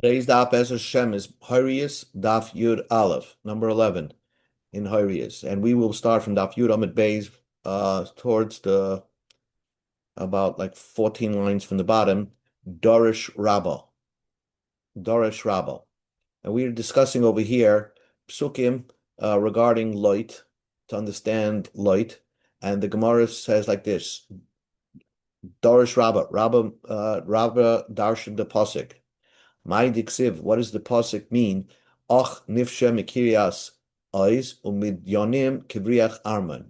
Today's Daf Be'ez Hashem is Horayos Daf Yud Aleph, number 11 in Horayos. And we will start from Daf Yud Amid Beis towards the about like 14 lines from the bottom, Dorish Rabbah. Dorish Rabbah. And we are discussing over here psukim regarding light, to understand light. And the Gemara says like this, Dorish Rabbah, Rabbah Darshan the Pasuk. My diksiv, what does the pasuk mean? Och nifshe mikirias ois umidyonim kivriach arman.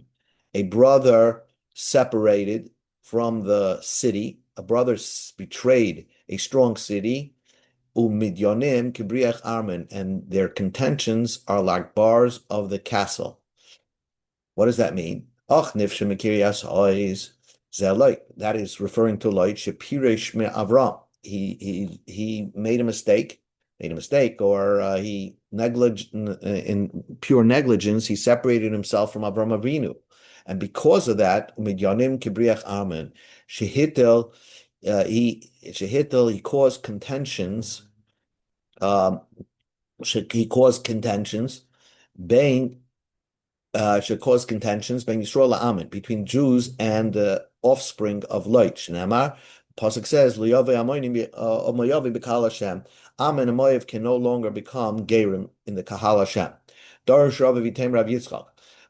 A brother separated from the city. A brother betrayed a strong city. Umidyonim kibriach arman, and their contentions are like bars of the castle. What does that mean? Och nifshe mikirias ois zelait. That is referring to light. Shepiresh me Avram. He made a mistake, or he negliged in pure negligence. He separated himself from Avram Avinu, and because of that, midyanim kibriach amen, shehitel, he caused contentions. He caused contentions, being should cause contentions between Yisrael Amen, between Jews and the offspring of Lot. Shnamar, Pasuk says, "L'yavei Amonim Omoyavi b'Kahal Hashem." Amen and Moav can no longer become Gerim in the Kahal Hashem. Darish Rav Vitem Rav Yitzchak.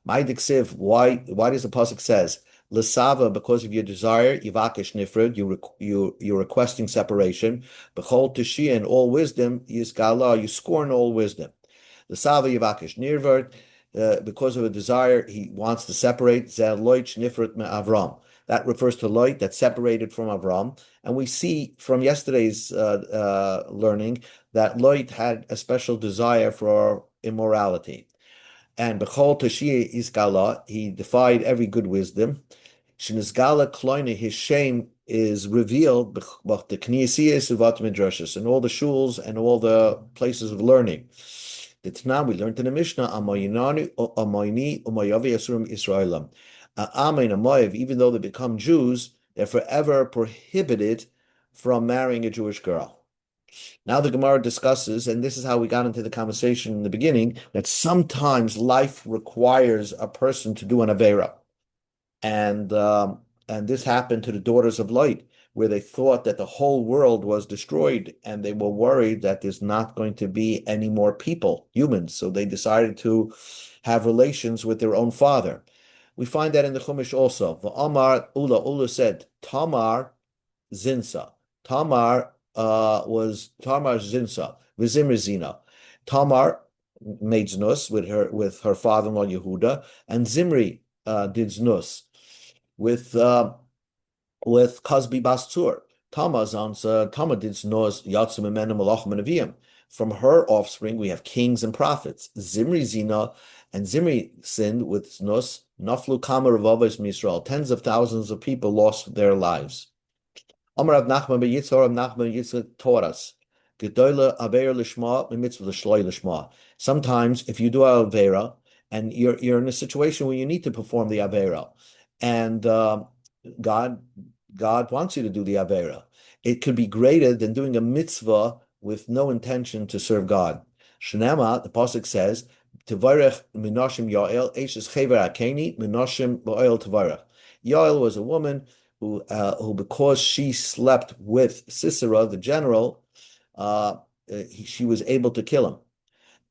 My diksiv. Why does the Pasuk says L'sava, because of your desire, Yivakesh Nifred, you're requesting separation. B'chol Teshia, in all wisdom, Yisgala, you scorn all wisdom. L'sava Yivakesh Nirvert. Because of a desire, he wants to separate. That refers to light that separated from Avram. And we see from yesterday's learning that light had a special desire for immorality. And Bechol Tashia Iskala, he defied every good wisdom. Shinizgala Kloine, his shame is revealed in all the shuls and all the places of learning. The Tanam, we learned in the Mishnah, Amoyinani, Amoyini, Umayavi Asurim Israelim. Amoy and Amoyev, even though they become Jews, they're forever prohibited from marrying a Jewish girl. Now the Gemara discusses, and this is how we got into the conversation in the beginning, that sometimes life requires a person to do an Avera. And this happened to the daughters of light, where they thought that the whole world was destroyed, and they were worried that there's not going to be any more people, humans. So they decided to have relations with their own father. We find that in the Chumash also. V'amar Ula said, Tamar Zinsa. Tamar was Tamar Zinsa, V'zimri. Tamar made znus with her father-in-law Yehuda, and Zimri did znus with Kazbi Bastur. Tama did znus yatzum imenu malachim and aviyim. From her offspring, we have kings and prophets. Zimri zina, and Zimri sinned with znus. Naflu kama revavos misrael. Tens of thousands of people lost their lives. Amar Rav Nachman ben Yitzchak, Rav Nachman ben Yitzchak taught us, Gedola avera lishma, mitzvah l'shloi lishma. Sometimes, if you do a avera, and you're in a situation where you need to perform the avera, and God wants you to do the avera, it could be greater than doing a mitzvah with no intention to serve God. Shnema, the pasuk says, Tevarech minoshim Yael, eshes chever akeni minoshim ba'oil tevarech. Yael was a woman who because she slept with Sisera, the general, she was able to kill him,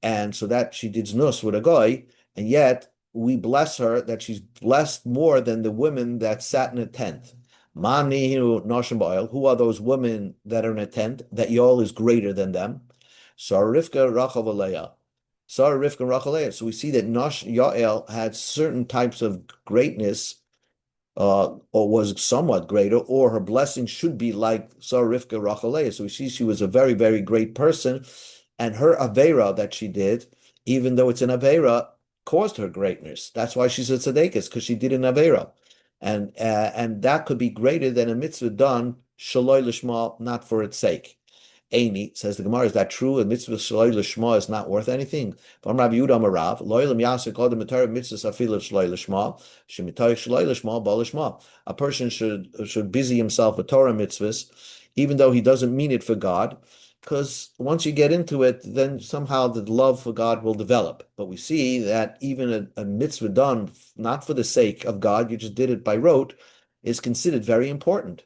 and so that she did znus with a guy, and yet we bless her that she's blessed more than the women that sat in a tent. Who are those women that are in a tent that Yael is greater than them? Sarah Rivka Rachel Aleah. So we see that Yael had certain types of greatness, or was somewhat greater, or her blessing should be like Sarah Rivka Rachel Aleah. So we see she was a very, very great person, and her Avera that she did, even though it's an Avera, caused her greatness. That's why she's a tzaddikus, because she did an Avera. And that could be greater than a mitzvah done shaloi lishma, not for its sake. Amy says the Gemara, is that true? A mitzvah shaloi lishma is not worth anything. From Rabbi Yehuda Amarav, loylam yasek odem mitzvah mitzvah afilu shaloi lishma, shemitay shaloi lishma bal lishma. A person should busy himself with Torah mitzvahs, even though he doesn't mean it for God. because once you get into it, then somehow the love for God will develop. But we see that even a mitzvah done not for the sake of God, you just did it by rote, is considered very important.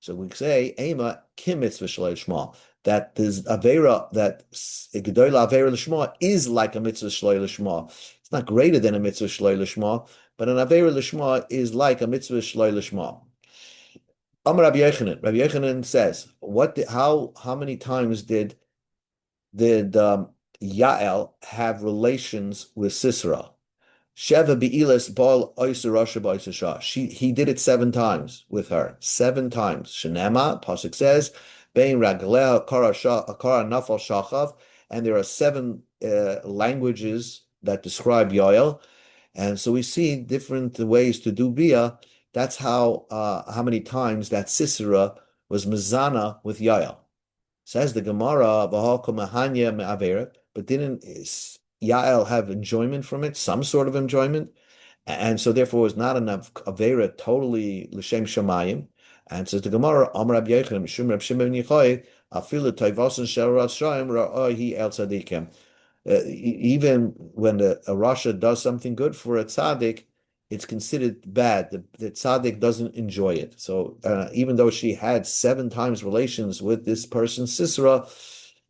So we say, Ema kim mitzvah shalei lishma, that there's avera, that gedola avera lishma is like a mitzvah shalei lishma. It's not greater than a mitzvah shalei lishma, but an avera lishma is like a mitzvah shalei lishma. Amar Rabbi Yochanan. Rabbi Yochanan says, how many times did Yael have relations with Sisera? Sheva be'ilas bal oiser rasha b'oiser shah. He did it 7 times with her. 7 times. Shenema, Pasuk says, bein ragleh akara nafal shachav, and there are 7 languages that describe Yael. And so we see different ways to do bia. That's how many times that Sisera was mezana with Yael. Says the Gemara, but didn't Yael have enjoyment from it, some sort of enjoyment? And so therefore it was not enough avera totally l'shem shamayim. And says the Gemara, Amar Rabbi Yochanan, Mishum Reb Shimon ben Yochai, afilu toivason shel Rashaim ra'ahi el tzadikim. Even when a Rasha does something good for a tzaddik, it's considered bad. The tzaddik doesn't enjoy it. So even though she had 7 times relations with this person, Sisera,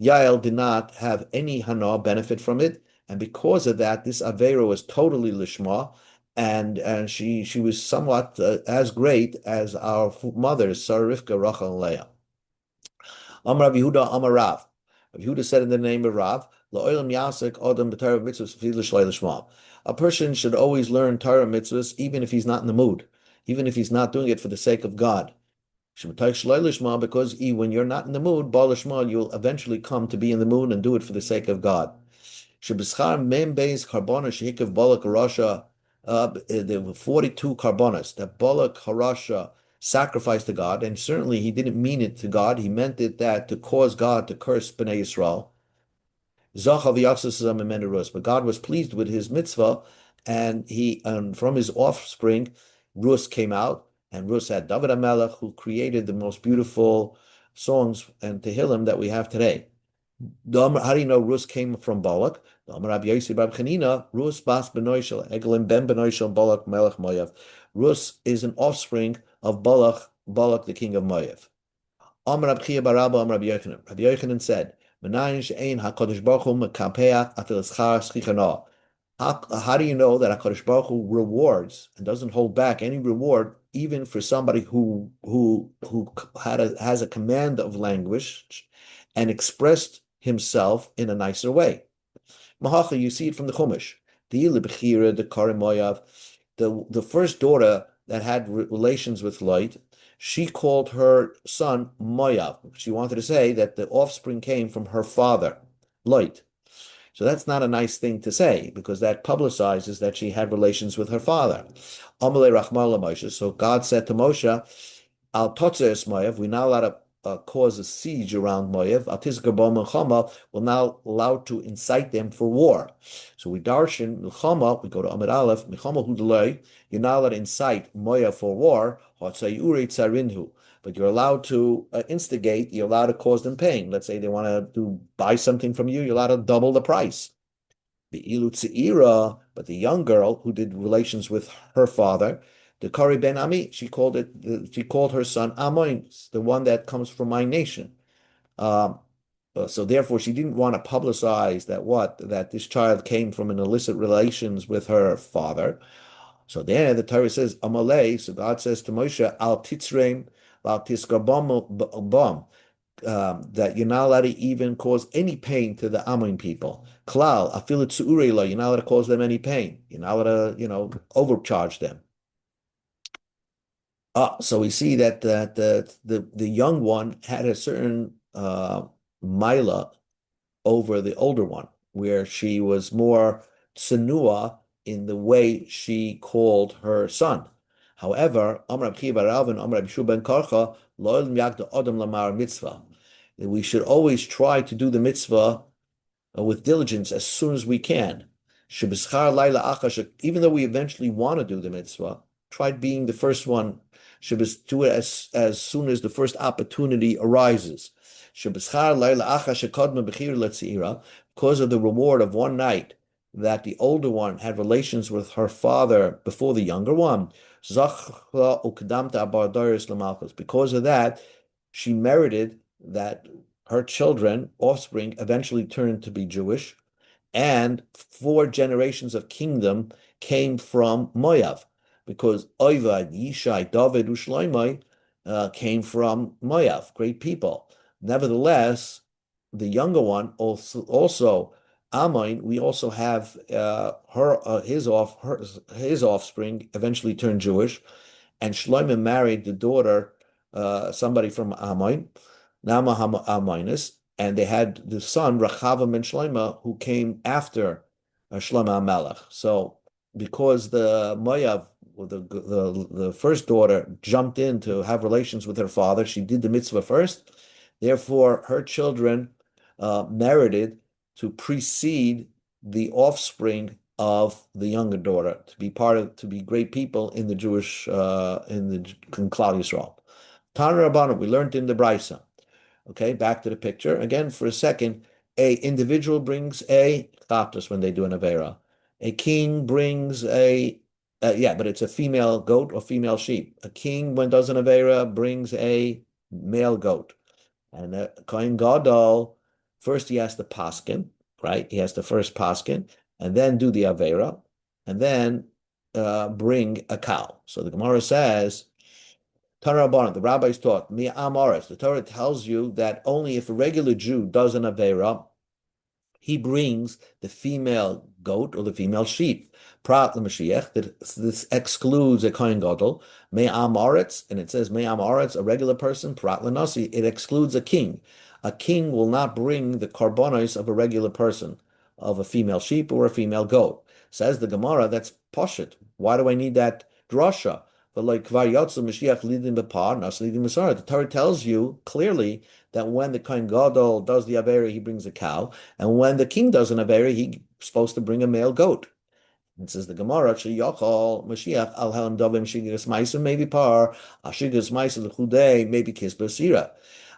Yael did not have any hana benefit from it. And because of that, this Avera was totally lishma, and she was somewhat as great as our mothers, Sarah, Rivka, Rachel, and Leah. Amar Rav Yehuda, Amar Rav. Rav Yehuda said in the name of Rav, La'olam yasek adam b'Torah mitzvahs v'l'shlei l'shma. A person should always learn Torah mitzvahs, even if he's not in the mood, even if he's not doing it for the sake of God. Because when you're not in the mood, you'll eventually come to be in the mood and do it for the sake of God. There were 42 karbonas that Balak Harasha sacrificed to God, and certainly he didn't mean it to God. He meant it that to cause God to curse Bnei Yisrael. But God was pleased with his mitzvah, and from his offspring, Rus came out, and Rus had David HaMelech, who created the most beautiful songs and Tehillim that we have today. How do you know Rus came from Balak? Rus bas benoishel, Eglin ben benoishel Balak melech Moav. Rus is an offspring of Balak, the king of Moav. Amar Rab Chiya bar Abba, Amar Rabbi Yochanan. Rabbi Yochanan said, how do you know that HaKadosh Baruch Hu rewards and doesn't hold back any reward, even for somebody who has a command of language and expressed himself in a nicer way? Mahacha, you see it from the Chumash. The first daughter that had relations with Lot, she called her son Moav. She wanted to say that the offspring came from her father, Lot. So that's not a nice thing to say, because that publicizes that she had relations with her father. So God said to Moshe, Al Totzeres Moav, we're not allowed to cause a siege around Moav. Al Tizkar Bo Milchama, we're now allowed to incite them for war. So we darshan Milchama, we go to Amid Aleph, Milchama Hudalei, you're not allowed to incite Moav for war, but you're allowed to instigate, you're allowed to cause them pain. Let's say they want to buy something from you, you're allowed to double the price. The Ilu Tzeira, but the young girl who did relations with her father, the Kari Ben Ami, she called her son Amoin, the one that comes from my nation. So therefore, she didn't want to publicize that this child came from an illicit relations with her father. So there, the Torah says Amalei. So God says to Moshe, Al Titzreim, Al Tiskarbam, that you're not allowed to even cause any pain to the Ammon people. Klal, Afilu Tzu'urela, you're not allowed to cause them any pain. You're not allowed to, overcharge them. So we see that the young one had a certain mila over the older one, where she was more tsenua in the way she called her son. However, Amar Rabbi Bar Rav and Amar Rabbi Shua ben Karcha, lo yagda adam lamar mitzvah. We should always try to do the mitzvah with diligence as soon as we can. Even though we eventually want to do the mitzvah, try being the first one. Do it as soon as the first opportunity arises. because of the reward of one night that the older one had relations with her father before the younger one. Because of that, she merited that her children, offspring, eventually turned to be Jewish, and 4 generations of kingdom came from Moav, because Oivad, Yishai, David, Ushloimai came from Moav, great people. Nevertheless, the younger one also Ammon, we also have his offspring eventually turned Jewish, and Shlomo married the daughter, somebody from Ammon, Nama Amminus, and they had the son Rechavam ben Shlomo, who came after Shlomo HaMelech. So, because the Moav, the first daughter, jumped in to have relations with her father, she did the mitzvah first. Therefore, her children merited to precede the offspring of the younger daughter to be great people in the Jewish in Klal Yisrael. Tana Rabbanan, we learned in the Brisa. Okay, back to the picture again for a second. A individual brings a chatos when they do an avera. A king brings but it's a female goat or female sheep. A king, when does an avera, brings a male goat. And a kohen gadol, first he has to paskin, right? He has to first paskin, and then do the avera, and then bring a cow. So the Gemara says, Tanarabanan, the rabbis taught, Mi Amoris. The Torah tells you that only if a regular Jew does an avera, he brings the female goat or the female sheep. Prat l'Mashiach, this excludes a kohen gadol. Me'am aretz, and it says me'am aretz, a regular person. Prat l'Nasi, it excludes a king. A king will not bring the karbonos of a regular person, of a female sheep or a female goat. Says the Gemara, that's poshut. Why do I need that drasha? The Torah tells you clearly that when the kohen gadol does the avera, he brings a cow, and when the king does an avera, he's supposed to bring a male goat. It says the Gemara, Sheyachol Mashiach al Helam Dovim Shigas Ma'isa maybe par Ashigas Ma'isa L'Chudei maybe Kisbasira.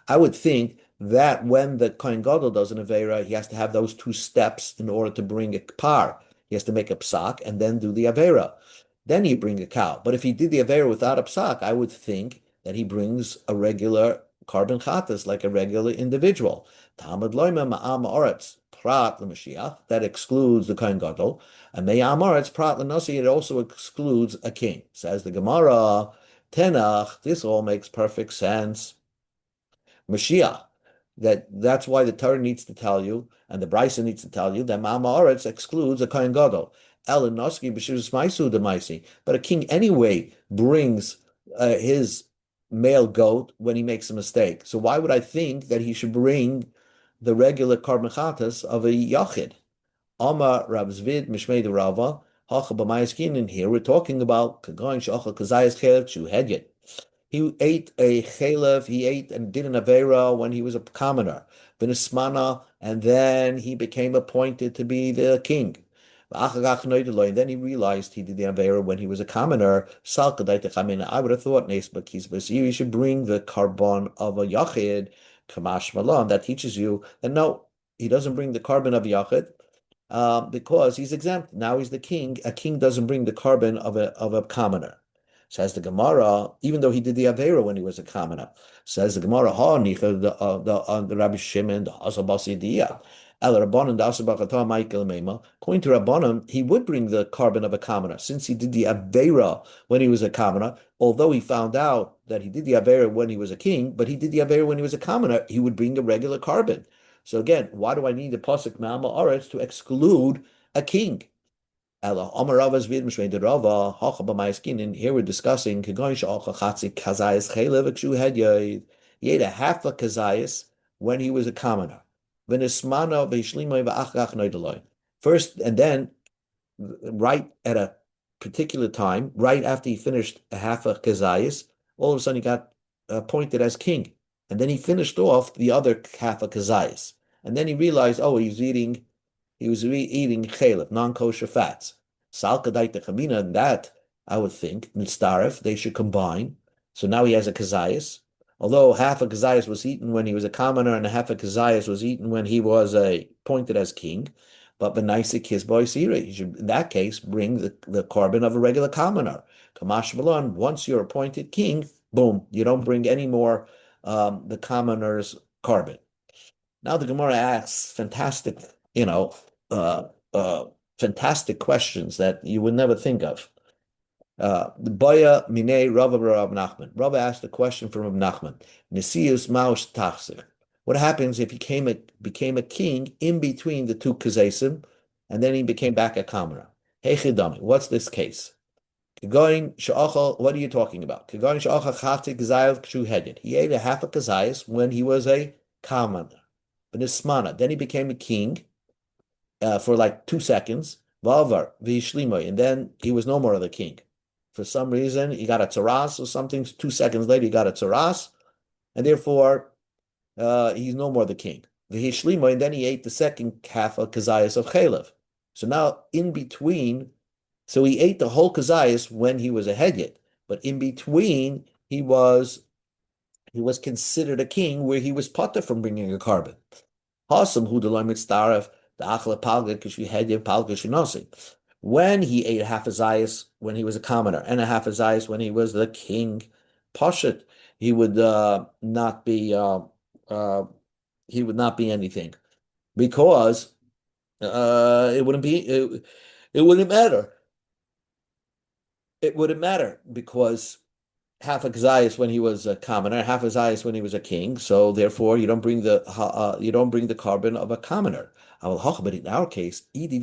I would think that when the kohen gadol does an avera, he has to have those 2 steps in order to bring a par. He has to make a psak and then do the avera. Then you bring a cow. But if he did the avera without a psak, I would think that he brings a regular carbon chatas, like a regular individual. Talmud loyma ma'am oretz prat l'mashiach, that excludes the kohen gadol, and me'am oretz prat l'nasi, it also excludes a king. Says the Gemara, Tenach, this all makes perfect sense. Mashiach, that's why the Torah needs to tell you, and the Brisa needs to tell you, that ma'am oretz excludes a kohen gadol. But a king anyway brings his male goat when he makes a mistake. So why would I think that he should bring the regular karmachatas of a yachid? Amar Rav Zvid Mishmei de Rava Hacha b'mayaskin. And here we're talking about kagoin she'achal kazayas chelev shuhedyet. He ate a chelev. He ate and did an avera when he was a commoner, b'nismana, and then he became appointed to be the king. And then he realized he did the Avera when he was a commoner. I would have thought you should bring the carbon of a Yachid, Kamash Malam. That teaches you that no, he doesn't bring the carbon of a Yachid because he's exempt. Now he's the king. A king doesn't bring the carbon of a commoner. Says the Gemara, even though he did the Avera when he was a commoner. Says the Gemara, the Rabbi Shimon, the Hasabasidia. According to Rabbanan, he would bring the carbon of a commoner, since he did the Avera when he was a commoner, although he found out that he did the Avera when he was a king, but he did the Avera when he was a commoner, he would bring a regular carbon. So again, why do I need the Pasuk Ma'ama Aretz to exclude a king? And here we're discussing he ate a half a kazayas when he was a commoner. First, and then right at a particular time, right after he finished a half a kazayas, all of a sudden he got appointed as king. And then he finished off the other half a kazayas. And then he realized, oh, he was eating chalev, non-kosher fats. Salkadait chamina, and that, I would think, mitzdaref, they should combine. So now he has a kazayas. Although half a kazayas was eaten when he was a commoner and half a kazayas was eaten when he was appointed as king, but benaisik his boy siri, he should in that case bring the carbon of a regular commoner. Kamash Malon, once you're appointed king, boom, you don't bring any more the commoner's carbon. Now the Gemara asks fantastic, uh, uh, fantastic questions that you would never think of. The Baya Minei Rava Rav Nachman. Rava asked a question from Rav Nachman. Nesius Maush Tachsir. What happens if he became a king in between the two kazesim, and then he became back a commoner? Hey Chidami, what's this case? Kigoin Sha'achal, what are you talking about? Kigoin Sha'achal Chatik Zayel Kshu Hedid. He ate a half a kazayas when he was a commoner. Benismana. Then he became a king for like 2 seconds. Valvar Vishlimoi, and then he was no more the king. For some reason, he got a tzaras or something. 2 seconds later, he got a tzaras, and therefore he's no more the king. V'hishlima, and then he ate the second half of kazayas of chalev. So now, in between, so he ate the whole kazayas when he was a hedyot, but in between, he was considered a king where he was potter from bringing a carbon. Hasam hu delay mitzdaref the achla palga kishu hedyot palga shinosi. When he ate half a zayas when he was a commoner and a half a zayas when he was the king, Pashat, he would not be anything because it wouldn't be it wouldn't matter. It wouldn't matter because half a zayas when he was a commoner, half a zayas when he was a king. So therefore, you don't bring the carbon of a commoner. But in our case, he ate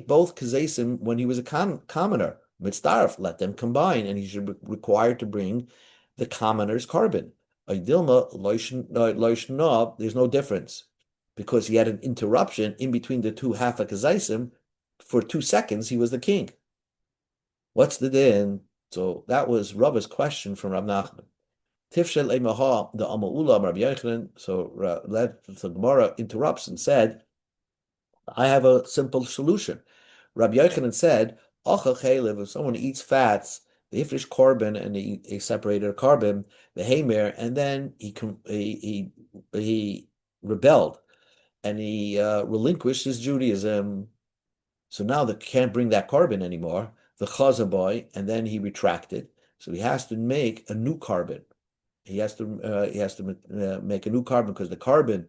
both kazesim when he was a commoner. Mitzdarf, let them combine, and he should be required to bring the commoner's carbon. There's no difference because he had an interruption in between the two half a kazesim. For 2 seconds, he was the king. What's the din? So that was Rava's question from Rav Nachman. Tifshel emaha the Amaulam Rabbi Yochanan. So the Gemara interrupts and said, "I have a simple solution." Rabbi Yochanan said, "Acha chaylev, if someone eats fats, the ifrish korban and he separated a carbon, the hamer, and then he rebelled and he relinquished his Judaism. So now they can't bring that carbon anymore." The chazaboy, and then he retracted. So he has to make a new carbon. He has to make a new carbon because the carbon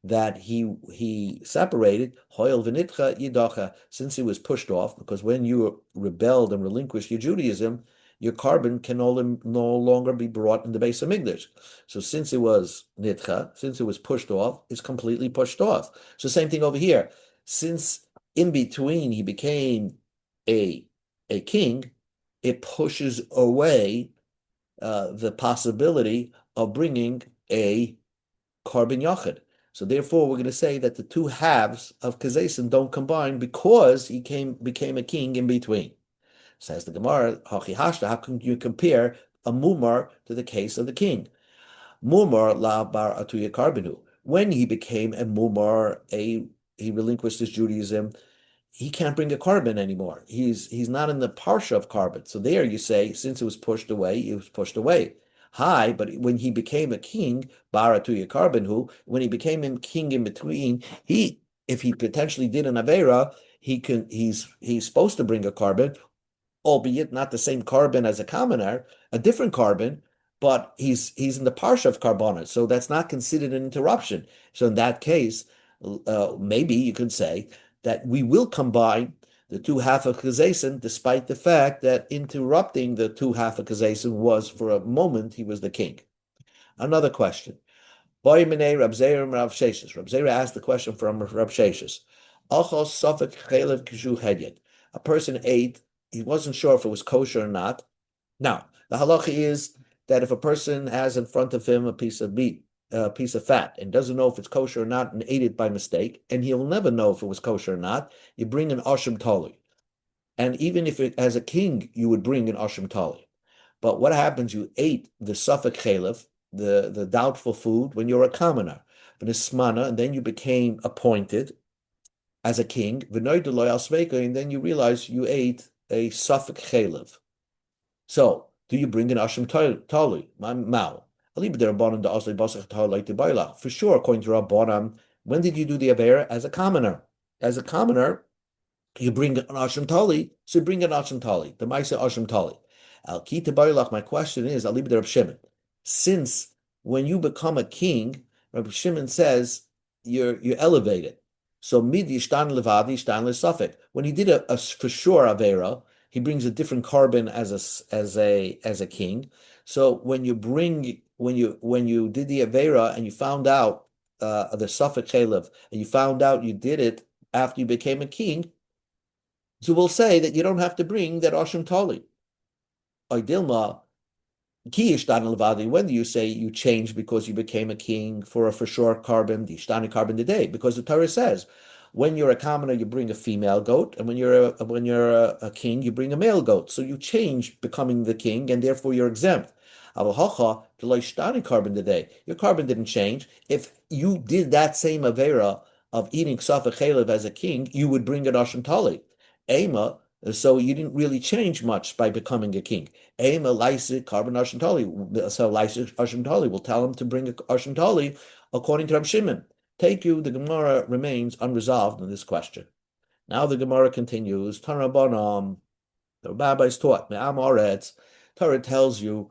that he separated, hoil v'nitcha yidacha, since he was pushed off, because when you rebelled and relinquished your Judaism, your carbon can no longer be brought in the base of Migdash. So since it was nitcha, since it was pushed off, it's completely pushed off. So same thing over here. Since in between he became a king, it pushes away the possibility of bringing a carbon yachid. So therefore, we're going to say that the two halves of kazesim don't combine because he became a king in between. Says the Gemara, Hachi Hashta, how can you compare a mumar to the case of the king? Mumar la bar atuya karbinu. When he became a mumar, he relinquished his Judaism, he can't bring a carbon anymore. He's not in the parsha of carbon. So there you say, since it was pushed away, it was pushed away. Hi, but when he became a king, baratuya carbon who, when he became a king in between, if he potentially did an avera, he's supposed to bring a carbon, albeit not the same carbon as a commoner, a different carbon, but he's in the parsha of carbona, so that's not considered an interruption. So in that case, maybe you could say that we will combine the two half of kazesim, despite the fact that interrupting the two half of kazesim was for a moment he was the king. Another question. Boy Minei Rab Zeir Rav Sheshes. Rab Zeir asked the question from Rab Sheshes. Achos Safek Chalev Kishu Hedyet. A person ate, he wasn't sure if it was kosher or not. Now, the halacha is that if a person has in front of him a piece of meat, a piece of fat, and doesn't know if it's kosher or not, and ate it by mistake, and he'll never know if it was kosher or not, you bring an asham tali. And even if as a king, you would bring an asham tali. But what happens? You ate the safek chalev, the doubtful food, when you're a commoner, v'nismana, and then you became appointed as a king, and then you realize you ate a safek chalev. So Do you bring an asham tali? Mao. For sure, according to Rabbanan, when did you do the Avera? As a commoner. As a commoner, you bring an Asham Tali, so you bring an Asham Tali, the Maisa Asham Tali. Al Kita Bailach, my question is, Alibi Rab Shimon. Since when you become a king, Rab Shimon says you're elevated. So mid Yishtan Levadi, Yishtan Lesafik. When he did a for sure Avera, he brings a different carbon as a king. So when you did the Avera and you found out the Safek Chalev, and you found out you did it after you became a king, so we'll say that you don't have to bring that Ashim Tali. Dilma, when do you say you changed because you became a king for a for sure carbon, the Ishtani carbon today? Because the Torah says, when you're a commoner, you bring a female goat, and when you're a king, you bring a male goat. So you change becoming the king, and therefore you're exempt. The carbon today. Your carbon didn't change. If you did that same avera of eating Safa Chalev as a king, you would bring an Ashim Tali. Ema, so you didn't really change much by becoming a king. Ema Laisik carbon Ashim Tali. So Laisik Ashim Tali will tell him to bring a Ashim Tali according to Rab Shimon. The Gemara remains unresolved in this question. Now the Gemara continues. Tanabanam, the rabbis taught, Me'am Aretz, Torah tells you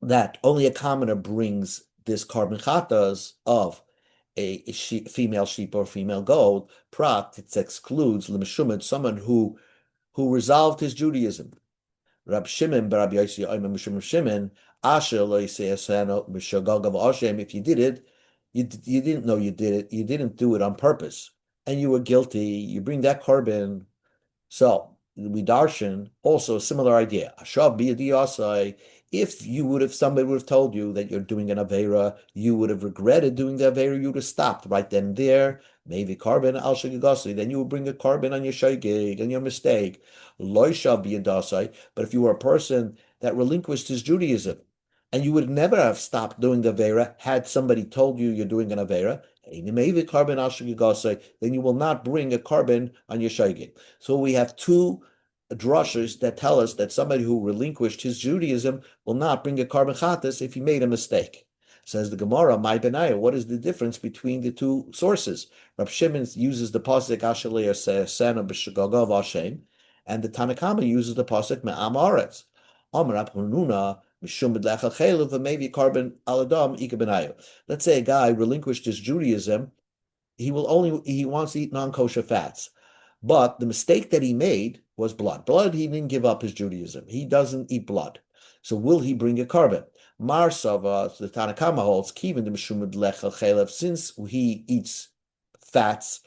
that only a commoner brings this carbon chatas of a female sheep or female goat. Prat, it excludes l'meshumad, someone who resolved his Judaism. Rab Shimon, Rabbi Yossi, Mishum Shimon, Asher lo yisayasano mishagagav Hashem. If you did it, you didn't know you did it. You didn't do it on purpose, and you were guilty. You bring that carbon. So we darshan also a similar idea. If somebody would have told you that you're doing an avera, you would have regretted doing the avera. You would have stopped right then and there. Maybe carbon al shagigasi. Then you would bring a carbon on your shaygig and your mistake. Loy shall be a dasai. But if you were a person that relinquished his Judaism, and you would never have stopped doing the avera had somebody told you you're doing an avera, then you will not bring a carbon on your shaygig. So we have two drushes that tell us that somebody who relinquished his Judaism will not bring a carbon chatas if he made a mistake. Says the Gemara, my benaya, what is the difference between the two sources? Rab Shimon uses the pasuk Ashalei Sena b'Shagagav Hashem, and the Tanakama uses the pasuk Me'am Aretz. Amar Rab Hanuna Mishum b'Dlechel Chelev maybe carbon aladam ika benayu. Let's say a guy relinquished his Judaism, he wants to eat non-kosher fats. But the mistake that he made was blood. Blood, he didn't give up his Judaism. He doesn't eat blood. So will he bring a carbon? Marsava, the Tanakama holds, Kivin the Mishumad Lechel Chelev, since he eats fats,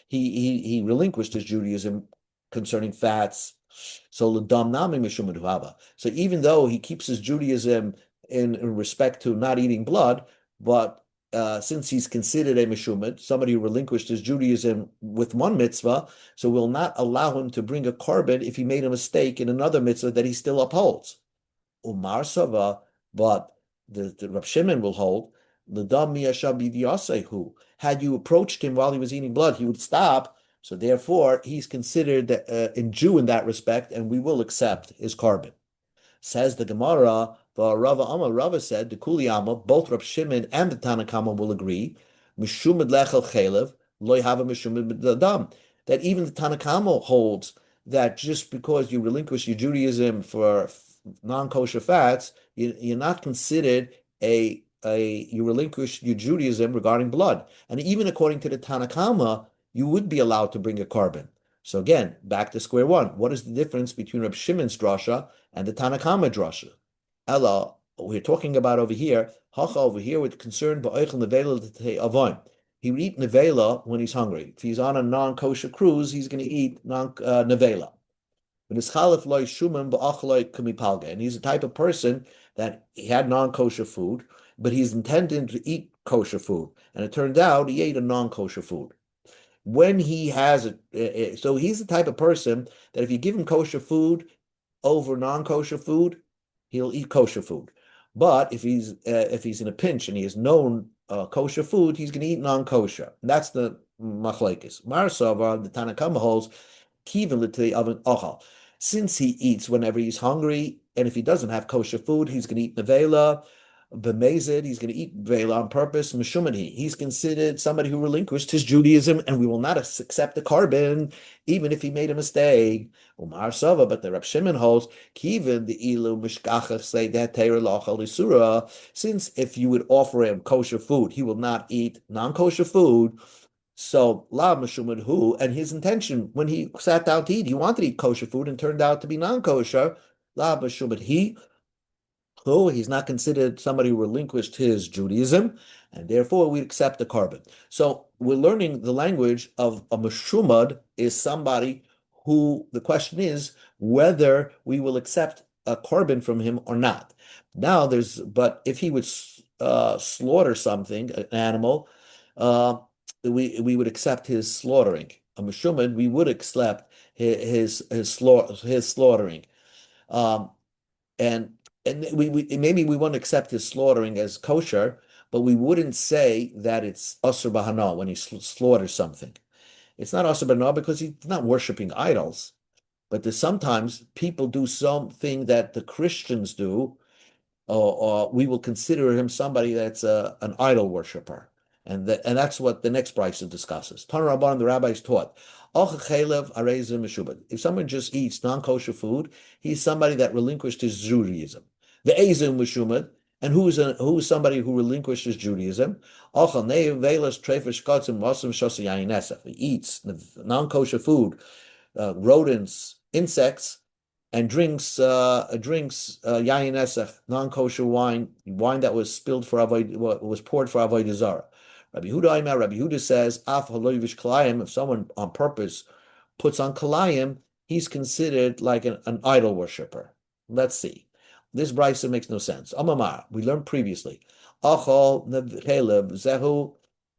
he relinquished his Judaism concerning fats. So Ladam Nami Mishumad Hava. So even though he keeps his Judaism in respect to not eating blood, but since he's considered a meshumad, somebody who relinquished his Judaism with one mitzvah, so we'll not allow him to bring a carbon if he made a mistake in another mitzvah that he still upholds. Umar Sava, but the Rab Shimon will hold, had you approached him while he was eating blood, he would stop. So therefore, he's considered a Jew in that respect, and we will accept his carbon. Says the Gemara, Rava said, the Kuliyama, both Rab Shimon and the Tanakama will agree, Mishumad Lechel Chelev, Loy Hava Mishumad Adam, that even the Tanakama holds that just because you relinquish your Judaism for non-kosher fats, you're not considered you relinquish your Judaism regarding blood. And even according to the Tanakama, you would be allowed to bring a carbon. So again, back to square one. What is the difference between Rab Shimon's drasha and the Tanakama drasha? Ella, we're talking about over here, Hacha over here with concern ba'oichel nevela avon. He would eat nevela when he's hungry. If he's on a non-kosher cruise, he's going to eat nevela. And he's the type of person that he had non-kosher food, but he's intending to eat kosher food. And it turned out he ate a non-kosher food. When he has it, so he's the type of person that if you give him kosher food over non-kosher food, he'll eat kosher food. But if he's in a pinch and he has no kosher food, he's going to eat non-kosher. That's the machlekes. Marsava, the Tanakama holds, kiven l'tei oven ochal. Since he eats whenever he's hungry, and if he doesn't have kosher food, he's going to eat nevela, b'mezid, he's going to eat nevela on purpose, mishumani. He's considered somebody who relinquished his Judaism, and we will not accept the carbon, even if he made a mistake. Umar Sava, but the Reb Shimon holds, Kivin the ilu mishkachach say that teira lachal isura. Since if you would offer him kosher food, he will not eat non-kosher food. So la mishumad hu, and his intention when he sat down to eat, he wanted to eat kosher food and turned out to be non-kosher. La mishumad he, who he's not considered somebody who relinquished his Judaism, and therefore we accept the carbon. So we're learning the language of a mishumad is somebody who the question is whether we will accept a carbon from him or not. Now but if he would slaughter something, an animal, uh, we would accept his slaughtering. A mishumad, we would accept his slaughtering. Um, and we maybe we won't accept his slaughtering as kosher, but we wouldn't say that it's asur b'hana when he slaughters something. It's not asur b'hana because he's not worshiping idols. But there's sometimes people do something that the Christians do, or we will consider him somebody that's an idol worshiper. And that's what the next brisa discusses. Tana Rabban, the rabbis taught, if someone just eats non-kosher food, he's somebody that relinquished his Judaism. The Ezim Meshubad, and who is somebody who relinquished his Judaism? He eats non-kosher food, rodents, insects, and drinks yayin esach, non-kosher wine that was spilled for was poured for avodah zarah. Rabbi Huda says, af halovish kalayim, if someone on purpose puts on kalayim, he's considered like an idol worshiper. Let's see. This brisa makes no sense. Amamar, we learned previously. Achol zehu,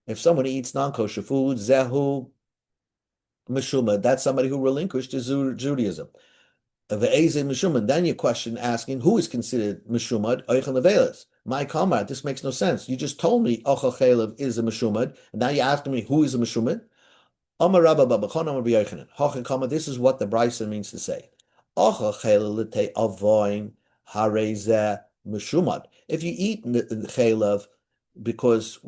if someone eats non-kosher food, zehu meshuma, that's somebody who relinquished his Judaism. Then your question asking who is considered meshumad oichel nevelas. My comrade, this makes no sense. You just told me ochel chalev is a meshumad, and now you're asking me who is a meshumad. Amar Rabba Babachon Amar B'Yochanan. Hochin comma. This is what the brisa means to say. Ochel chalev l'tei avoin harezeh meshumad. If you eat chalev because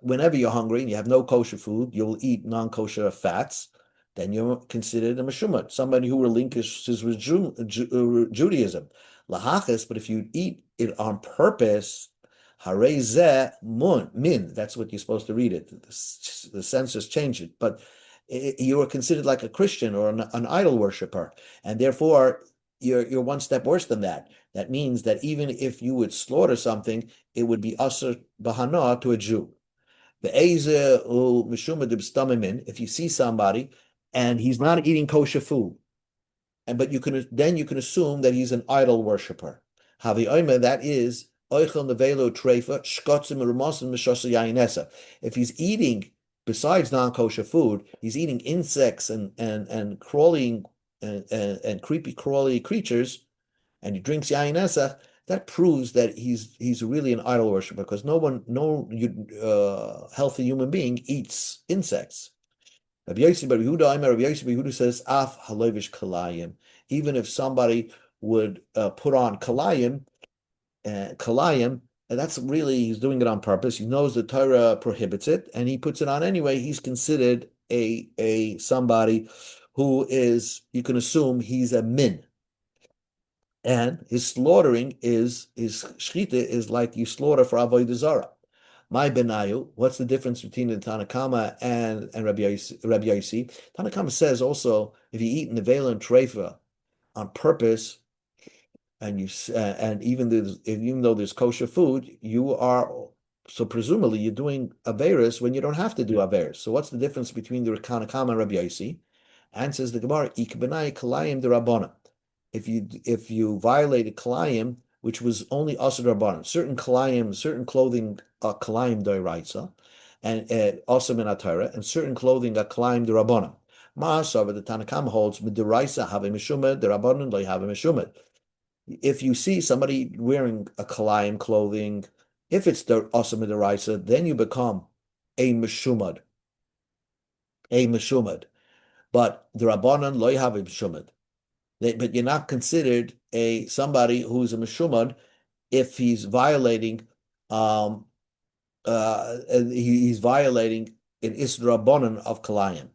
whenever you're hungry and you have no kosher food, you'll eat non-kosher fats. Then you're considered a meshumad, somebody who relinquishes with Judaism. Lahachas, but if you eat it on purpose, harezeh min, that's what you're supposed to read it. The censors change it, but you are considered like a Christian or an idol worshiper, and therefore you're one step worse than that. That means that even if you would slaughter something, it would be asur b'hana to a Jew. If you see somebody and he's not eating kosher food, but you can assume that he's an idol worshiper. That is if he's eating besides non-kosher food, he's eating insects and crawling and creepy crawly creatures, and he drinks yain esach, that proves that he's really an idol worshiper because no healthy human being eats insects. Rabbi Yehuda says, "Af halovish kalayim." Even if somebody would put on kalayim, and that's really he's doing it on purpose. He knows the Torah prohibits it, and he puts it on anyway. He's considered a somebody who is, you can assume he's a min. And his slaughtering his shchita is like you slaughter for avodah zarah. My benayu, what's the difference between the Tanakama and Rabbi Yossi? Tanakama says also if you eat nevela and treifa on purpose, and even though there's kosher food, you are so presumably you're doing averis when you don't have to do averis. So what's the difference between the Tanakama and Rabbi Yossi? And says the Gemara, ik benai kalayim derabana. If you violated kalayim, which was only asur rabbanan, certain kalayim, certain clothing kalayim doiraisa, and also min atara, and certain clothing kalayim derabbanan. Ma'asav the Tanakam holds midiraisa have a meshumad, derabbanan lo have a meshumad. If you see somebody wearing a kalayim clothing, if it's the also midiraisa, then you become a meshumad, But the rabbanan lo have a meshumad. But you're not considered a somebody who's a meshumad if he's violating he's violating an isra bonan of kalayim.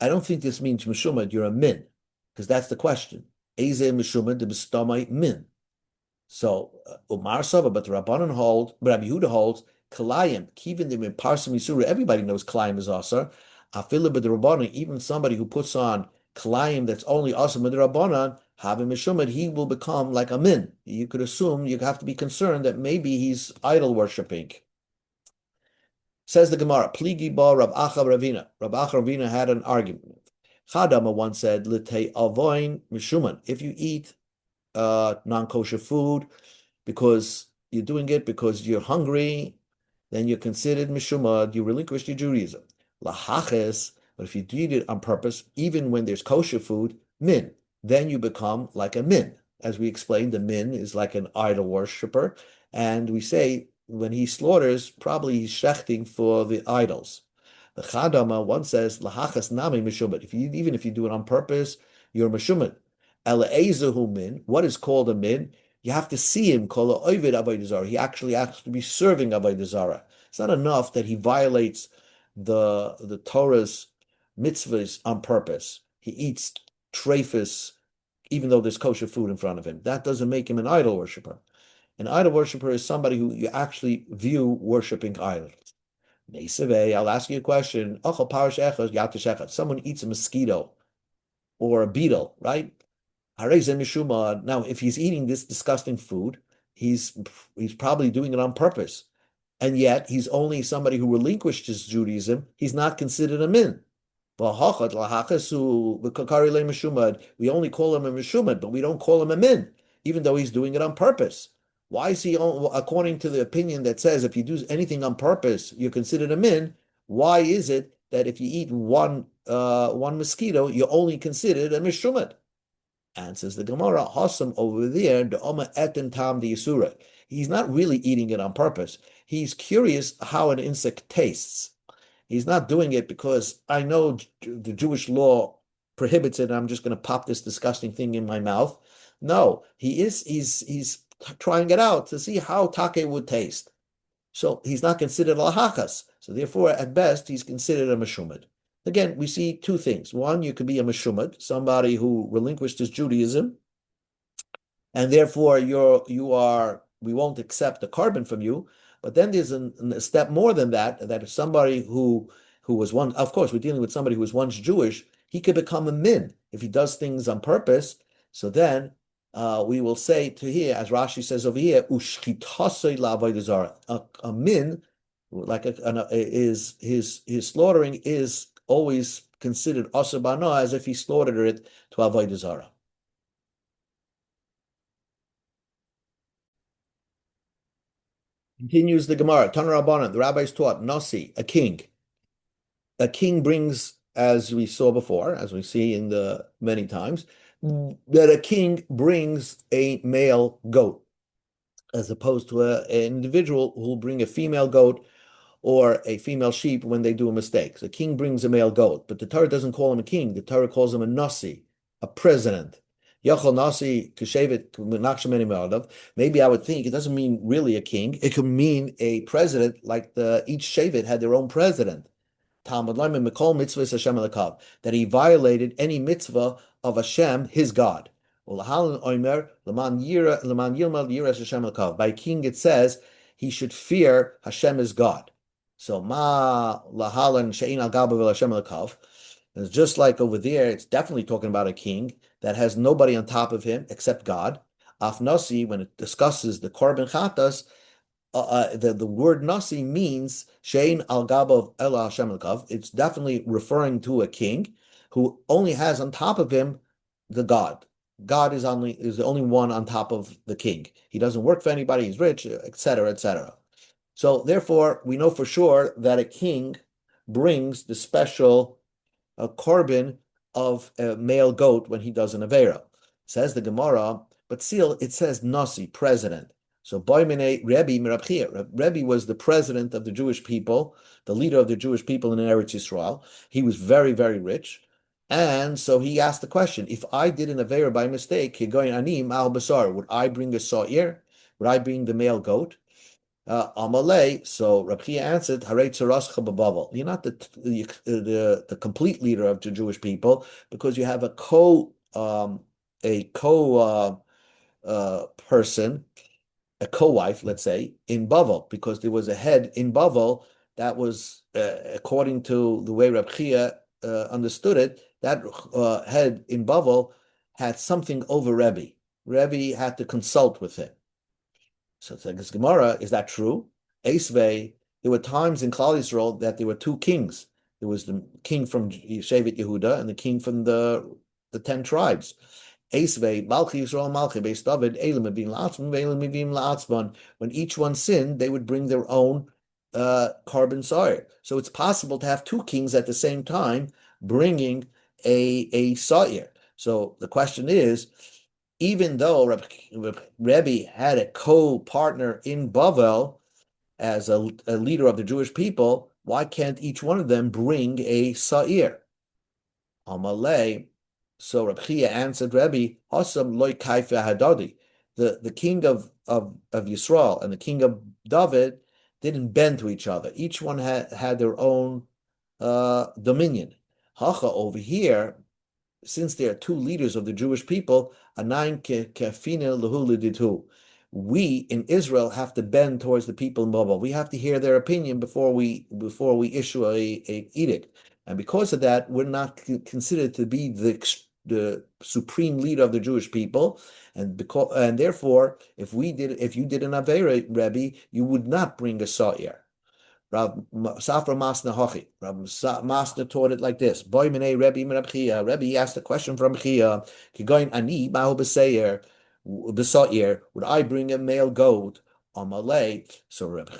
I don't think this means meshumad, you're a min, because that's the question. Eze meshumad de b'stomai min. So Umar Sava, but the Rabbanan hold, Rabbi Yehuda holds Kalayim, even the Parsim Yisura. Everybody knows Kalayim is Asar. Afila but the Rabbanan, even somebody who puts on Kalayim that's only Asar with the Rabbanan, having Mishumad, he will become like a min. You could assume you have to be concerned that maybe he's idol worshipping. Says the Gemara, Pligi ba Rav Acha Ravina. Rav Acha Ravina had an argument. Chadama once said, L'tei avoin mishuman. If you eat non-kosher food because you're doing it because you're hungry, then you're considered mishumad, you relinquished your Judaism. Lahaches, but if you eat it on purpose, even when there's kosher food, min, then you become like a min. As we explained, the min is like an idol worshiper, and we say when he slaughters, probably he's shechting for the idols. The Chadama one says, Lahachas nami mishumad. Even if you do it on purpose, you're mishumad. Ela'ezahu min, what is called a min? You have to see him, kol ha'ovid avodah zarah. He actually has to be serving avodah zarah. It's not enough that he violates the Torah's mitzvahs on purpose. He eats treifus, even though there's kosher food in front of him. That doesn't make him an idol worshiper. An idol worshiper is somebody who you actually view worshiping idols. I'll ask you a question. Someone eats a mosquito or a beetle, right? Now, if he's eating this disgusting food, he's probably doing it on purpose. And yet, he's only somebody who relinquished his Judaism. He's not considered a min. We only call him a meshumad, but we don't call him a min, even though he's doing it on purpose. Why is he, according to the opinion that says if you do anything on purpose, you're considered a min? Why is it that if you eat one mosquito, you're only considered a meshumad? Answers the Gemara, Hossam over there, the Oma etin tam the Yisura. He's not really eating it on purpose. He's curious how an insect tastes. He's not doing it because I know the Jewish law prohibits it, and I'm just going to pop this disgusting thing in my mouth. No, he's trying it out to see how take would taste. So he's not considered lahakas. So therefore, at best, he's considered a meshumad. Again, we see two things. One, you could be a meshumad, somebody who relinquished his Judaism, and therefore we won't accept the carbon from you. But then there's a step more than that, that if somebody who was one, of course, we're dealing with somebody who was once Jewish, he could become a min if he does things on purpose. So then we will say to here, as Rashi says over here, a min, like his slaughtering is always considered asabana, as if he slaughtered it to avodah zarah. Continues the Gemara. Tana Rabbanan, the rabbis taught nasi, a king. A king brings, as we saw before, as we see in the many times, that a king brings a male goat, as opposed to an individual who will bring a female goat or a female sheep when they do a mistake. So the king brings a male goat, but the Torah doesn't call him a king. The Torah calls him a nasi, a president. Yachol nasi kushevet. Maybe I would think it doesn't mean really a king. It could mean a president, like each shevet had their own president. Talmud that he violated any mitzvah of Hashem, his God. By king it says he should fear Hashem as God. So ma lahalan she'in al gabav Hashem lekav. It's just like over there, it's definitely talking about a king that has nobody on top of him except God. Afnasi, when it discusses the korban chatas, the word nasi means shein al gabav ela Hashem lekav. It's definitely referring to a king who only has on top of him the God. God is the only one on top of the king. He doesn't work for anybody. He's rich, etc., etc. So therefore, we know for sure that a king brings the special korban of a male goat when he does an avera. Says the Gemara, but still it says nasi, president. So Boimene Rebbe Mirabchir. Rebbe was the president of the Jewish people, the leader of the Jewish people in Eretz Yisrael. He was very, very rich. And so he asked the question, if I did an Avera by mistake, going anim al basar, would I bring a sa'ir? Would I bring the male goat? Amalei. So Rabbi Chia answered, Harei tzarascha b'bavel. You're not the complete leader of the Jewish people because you have a co person, a co-wife, let's say, in Bavel, because there was a head in Bavel that was, according to the way Reb Chia understood it, that head in Bavel had something over Rebbe. Rebbe had to consult with him. So it's like this Gemara, is that true? Esvei, there were times in Klal Yisrael that there were two kings. There was the king from Shevet Yehuda and the king from the 10 tribes. Esvei, Malchi Yisrael, Malchi, Beis David, Elim Mevim La'atzman, Elim Mevim La'atzman. When each one sinned, they would bring their own carbon sire. So it's possible to have two kings at the same time bringing a sire. So the question is, even though Rebbe had a co-partner in Bavel as a leader of the Jewish people, why can't each one of them bring a sa'ir? Amalei. So Reb Chia answered Rebbe, Hasam loy kaifa hadadi. The king of Yisrael and the king of David didn't bend to each other. Each one had their own dominion. Hacha over here, since there are two leaders of the Jewish people, we in Israel have to bend towards the people in Babel. We have to hear their opinion before we issue a edict. And because of that, we're not considered to be the supreme leader of the Jewish people. And therefore, if you did an Avera, Rebbe, you would not bring a Sa'ir. Rav Safra Masna Hochi. Rav Masna taught it like this. Boy Minei Rebbe Reb Chia. Rebbe asked a question from Chia. Kigoin Ani Mahu B'Seir B'Sa'ir. Would I bring a male goat on Malay? So Reb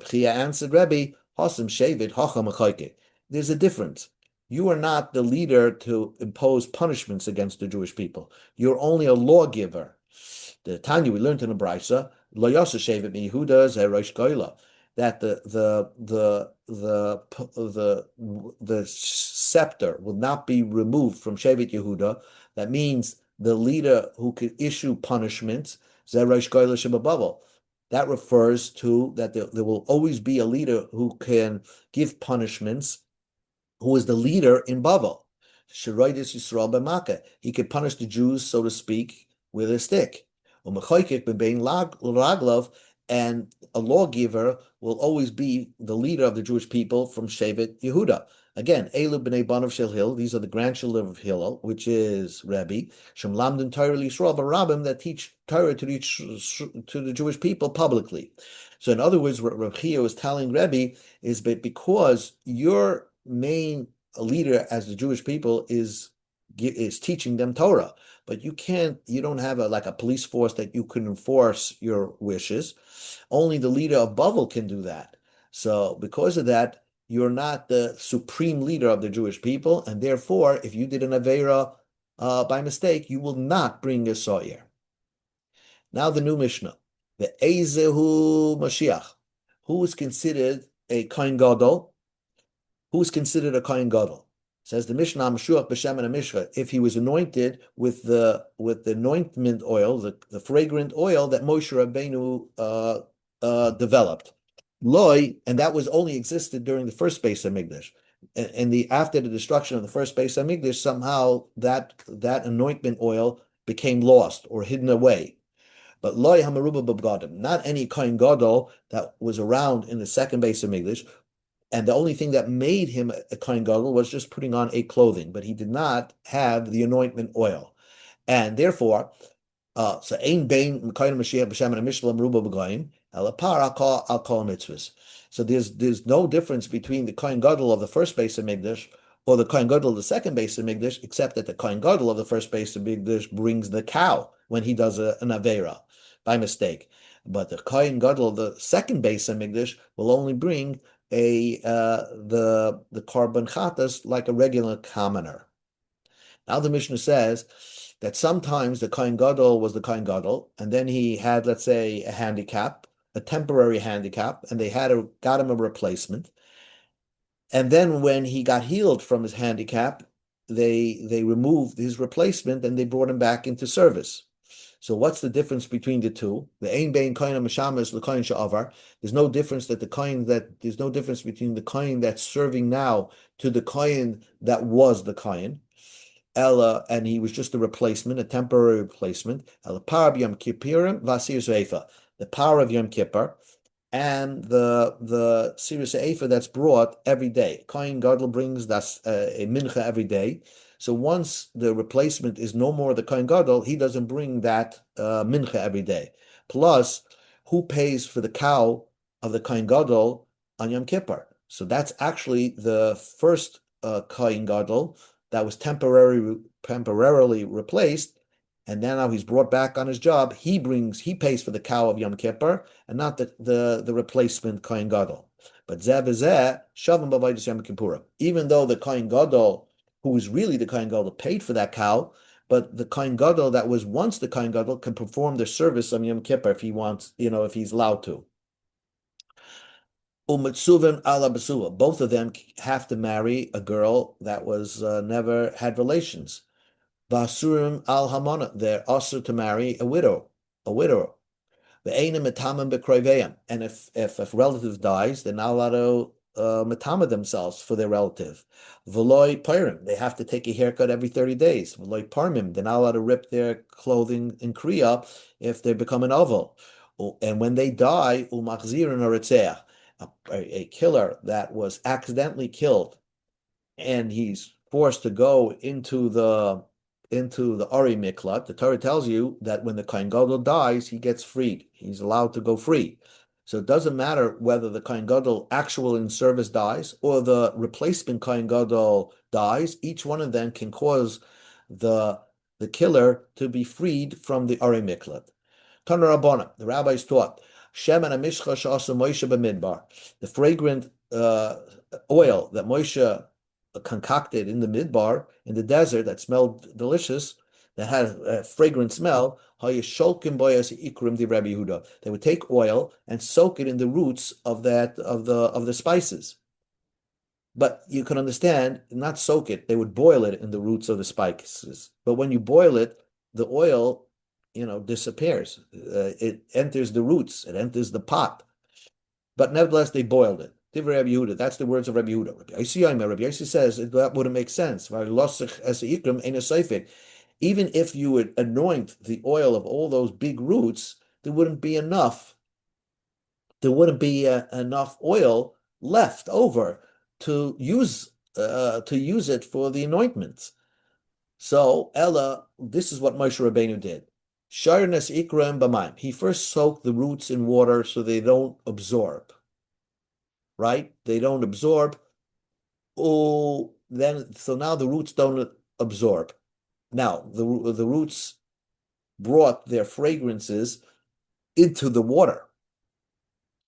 Chia answered Rebbe, Hasam Shevet Hacham Achoike. There's a difference. You are not the leader to impose punishments against the Jewish people. You're only a lawgiver. The Tanya we learned in the Brisa, Lo Yasa Shevet Yehuda Zerosh Goyla, that the scepter will not be removed from Shevet Yehuda. That means the leader who could issue punishments, Zerosh Goyla Shebababel. That refers to that there will always be a leader who can give punishments, who is the leader in Bavel. Sheroidis Yisrael b'Makkah. He could punish the Jews, so to speak, with a stick. And a lawgiver will always be the leader of the Jewish people from Shevet Yehuda. Again, Elu b'nei banav shel Hillel, these are the grandchildren of Hillel, which is Rebbe, Shem lamdim Torah Yisrael b'Rabbim, that teach Torah to the Jewish people publicly. So in other words, what Reb Chia was telling Rebbe is that because your main leader as the Jewish people is teaching them Torah, but you don't have a police force that you can enforce your wishes. Only the leader of Bavel can do that. So because of that, you're not the supreme leader of the Jewish people, and therefore, if you did an Avera by mistake, you will not bring a Sa'ir. Now the new Mishnah, the Ezehu Mashiach, who is considered a Kohen Gadol? Who is considered a Kohen Gadol? Says the Mishnah, Mashuach b'Shem and Mishcha, if he was anointed with the anointment oil, the fragrant oil that Moshe Rabbeinu developed. Loi, and that was only existed during the first Beis Hamikdash. And after the destruction of the first Beis Hamikdash, somehow that anointment oil became lost or hidden away. But Loi Hamaruba B'Gadim, not any Kohen Gadol that was around in the second Beis Hamikdash. And the only thing that made him a Kohen Gadol was just putting on a clothing, but he did not have the anointment oil. And therefore, so Ein Bein Kohen Mashiach B'Shem and Mishlam Ruba B'Goyim Elapar I'll call mitzvahs. So there's no difference between the Kohen Gadol of the first Beis Hamikdash or the Kohen Gadol of the second Beis Hamikdash, except that the Kohen Gadol of the first Beis Hamikdash brings the cow when he does an Avera by mistake. But the Kohen Gadol of the second Beis Hamikdash will only bring the carbon chatas like a regular commoner. Now the Mishnah says that sometimes the Kohen Gadol was the Kohen Gadol, and then he had, let's say, a handicap, a temporary handicap, and they got him a replacement. And then when he got healed from his handicap, they removed his replacement and they brought him back into service. So what's the difference between the two? The ein bein kohen mishamas l'kohen sha'avar. There's no difference there's no difference between the kohen that's serving now to the kohen that was the kohen. Ella, and he was just a replacement, a temporary replacement. Ella par Yom Kippurim vasir zeifa. The power of Yom Kippur and the Sirius Eifa that's brought every day. Kohen Gadol brings that's a mincha every day. So once the replacement is no more the Kohen Gadol, he doesn't bring that mincha every day. Plus, who pays for the cow of the Kohen Gadol on Yom Kippur? So that's actually the first Kohen Gadol that was temporarily replaced, and now he's brought back on his job. He pays for the cow of Yom Kippur, and not the replacement Kohen Gadol. But zeh v'zeh shavim b'avodas Yom Kippurim. Even though the Kohen Gadol, who is really the Kohen Gadol, paid for that cow, but the Kohen Gadol that was once the Kohen Gadol can perform the service on Yom Kippur if he wants, if he's allowed to. U'mitzuvim ala b'suva. Both of them have to marry a girl that was never had relations. Basurim al hamana. They're also to marry a widow. And if a relative dies, they're not allowed to metama themselves for their relative. V'loi pirim, they have to take a haircut every 30 days. V'loi parmim, they're not allowed to rip their clothing in kriya if they become an oval. And when they die, umachzirin oritzeach, a killer that was accidentally killed, and he's forced to go into the Ari Miklat. The Torah tells you that when the Kohen Gadol dies, he gets freed. He's allowed to go free. So it doesn't matter whether the Kohen Gadol actual in service dies or the replacement Kohen Gadol dies. Each one of them can cause the killer to be freed from the Ari Miklat. Tana Rabbana, the rabbis taught, Shemen HaMishcha she'asa Moshe b'midbar, the fragrant oil that Moshe concocted in the midbar, in the desert, that smelled delicious, that had a fragrant smell, they would take oil and soak it in the roots of the spices. But you can understand, not soak it, they would boil it in the roots of the spices. But when you boil it, the oil, disappears. It enters the roots, it enters the pot. But nevertheless, they boiled it. Rabbi Yehuda, that's the words of Rabbi Yehuda. Rabbi Yossi says that wouldn't make sense. Even if you would anoint the oil of all those big roots, there wouldn't be enough. There wouldn't be enough oil left over to use it for the anointments. So Ella, this is what Moshe Rabbeinu did. Sharnas ikram b'mayim. He first soaked the roots in water so they don't absorb. Right? They don't absorb. So now the roots don't absorb. Now the roots brought their fragrances into the water.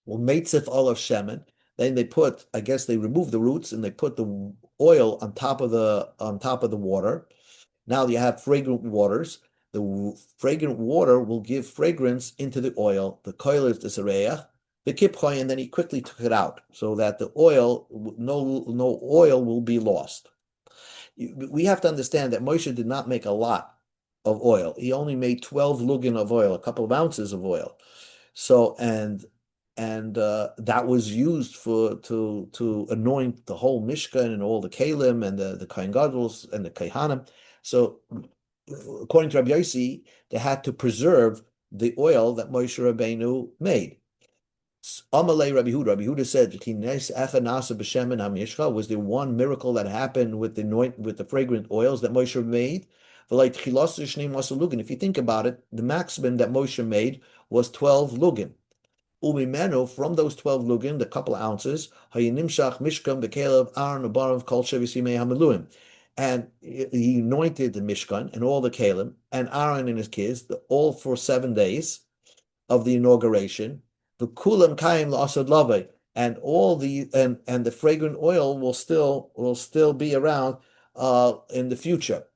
Well, meitzif olav shemen. Then they remove the roots and they put the oil on top of the water. Now you have fragrant waters. The fragrant water will give fragrance into the oil. The koil is the sareach. The kipchoy, and then he quickly took it out so that the oil, no oil will be lost. We have to understand that Moshe did not make a lot of oil. He only made 12 lugin of oil, a couple of ounces of oil. So that was used to anoint the whole Mishkan and all the Kalim and the Kohen Gadol and the Kohanim. So according to Rabbi Yossi, they had to preserve the oil that Moshe Rabbeinu made. Amalei Rabbi Yehuda said, was there one miracle that happened with the fragrant oils that Moshe made? If you think about it, the maximum that Moshe made was 12 lugin. Umimenu, from those 12 lugin, the couple of ounces, and he anointed the Mishkan and all the Kalim, and Aaron and his kids, all for 7 days of the inauguration. The kulam kaim la'asad lavei, and all the fragrant oil will still be around in the future.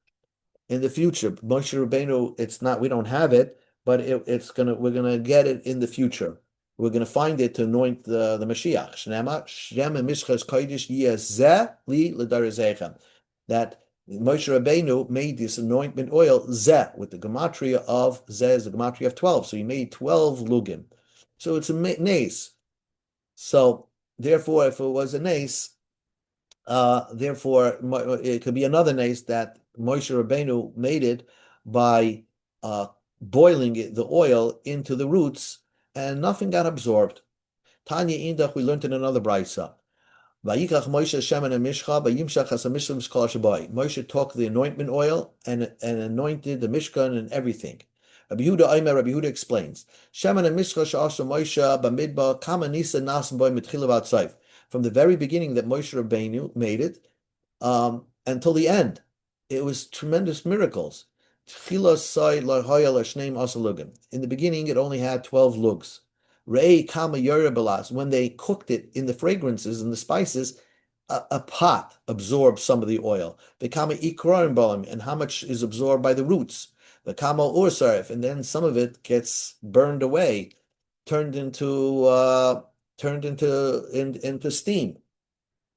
Moshe Rabbeinu, we don't have it, but we're gonna get it in the future. We're gonna find it to anoint the Mashiach. Shnema shem mischas kodesh yezeh li l'darizechem. That Moshe Rabbeinu made this anointment oil zeh with the gematria of zeh is the gematria of 12. So he made 12 lugim. So it's a nace. So therefore, if it was a nace, therefore it could be another nace that Moshe Rabbeinu made it by boiling the oil into the roots, and nothing got absorbed. Tanya Indach, we learned in another brayso. Moshe took the anointment oil and anointed the Mishkan and everything. Rabbi Yehuda explains, from the very beginning that Moshe Rabbeinu made it, until the end. It was tremendous miracles. In the beginning, it only had 12 lugs. When they cooked it in the fragrances and the spices, a pot absorbs some of the oil. And how much is absorbed by the roots. And then some of it gets burned away, turned into steam.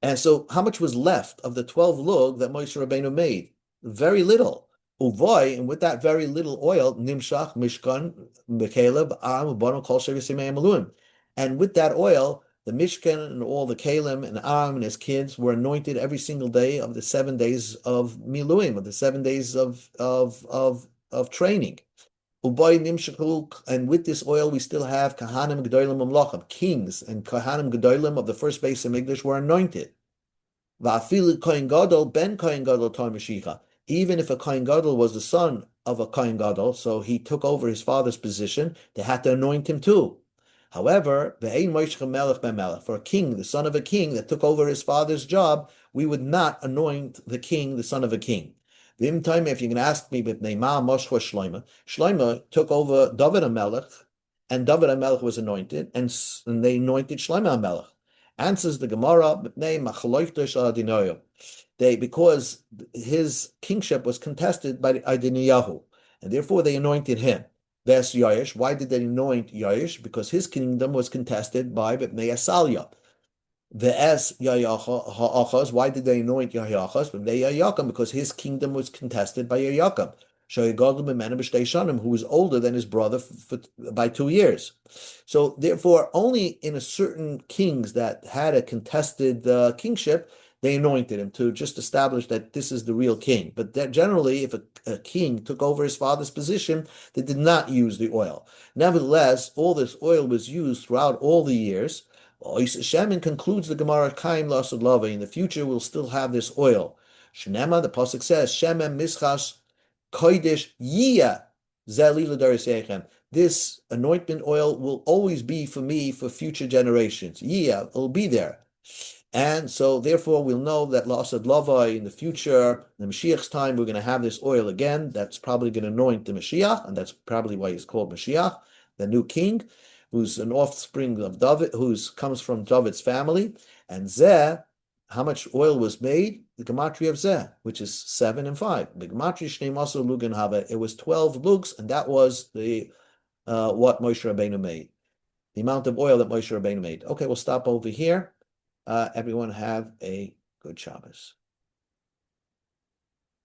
And so how much was left of the 12 lug that Moshe Rabbeinu made? Very little. Uvoy, and with that very little oil, nimshach, mishkan, mekaleb, am, bono, kol shevisimei. And with that oil, the Mishkan and all the Kalim and Am and his kids were anointed every single day of the 7 days of Miluim, of the 7 days of training. And with this oil, we still have Kahanim Gedolim Mamlachim, kings and Kahanim Gedolim of the first base of English were anointed. Va'afilu Kohen Gadol ben Kohen Gadol tar Mashiach. Even if a Kohen Gadol was the son of a Kohen Gadol, so he took over his father's position, they had to anoint him too. However, for a king, the son of a king that took over his father's job, we would not anoint the king, the son of a king. If you're going to ask me, Shlomo took over David HaMelech, and David HaMelech was anointed, and they anointed Shlomo HaMelech. Answers the Gemara, because his kingship was contested by Adoniyahu, and therefore they anointed him. Ves Yaish. Why did they anoint Yaish? Because his kingdom was contested by Bnei Asalia. Ves Yayachas. Why did they anoint Yayachas? Bnei Yayakam, because his kingdom was contested by Yayakam. Who was older than his brother by 2 years. So therefore, only in a certain kings that had a contested kingship, they anointed him to just establish that this is the real king. But that generally, if a king took over his father's position, they did not use the oil. Nevertheless, all this oil was used throughout all the years. Shemin concludes the Gemara Kaim Lasud Lava. In the future, we'll still have this oil. Shnema, the pasuk says, Shemem Mischas Kodesh Yia Zeli L'Darisechem. This anointment oil will always be for me for future generations. Yia, it'll be there. And so, therefore, we'll know that La'asad Lava in the future, in the Mashiach's time, we're going to have this oil again. That's probably going to anoint the Mashiach, and that's probably why he's called Mashiach, the new king, who's an offspring of David, who comes from David's family. And Zeh, how much oil was made? The gematria of Zeh, which is 7 and 5. The gematria Shnei Maso Lugan Hava. It was 12 lugs, and that was the what Moshe Rabbeinu made. The amount of oil that Moshe Rabbeinu made. Okay, we'll stop over here. Everyone have a good Shabbos.